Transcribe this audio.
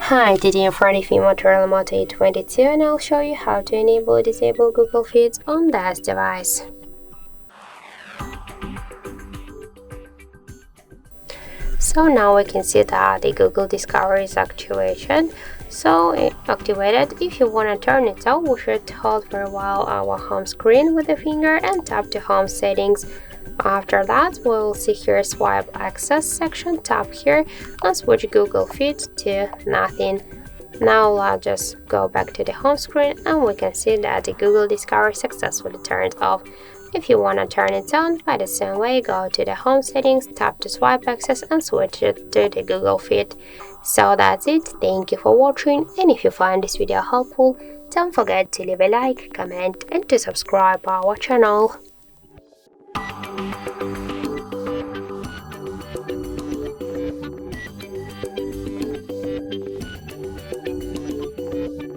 Hi, today in front of me Motorola Moto E22 and I'll show you how to enable or disable Google Feeds on this device. So now we can see that the Google Discovery is activated. If you want to turn it off, we should hold for a while our home screen with the finger and tap to home settings. After that, we'll see here swipe access section, tap here and switch Google Feed to nothing. Now let's just go back to the home screen and we can see that the Google Discovery successfully turned off. If you want to turn it on, by the same way, go to the home settings, tap to swipe access and switch it to the Google Feed. So that's it, thank you for watching, and if you find this video helpful, don't forget to leave a like, comment and to subscribe our channel.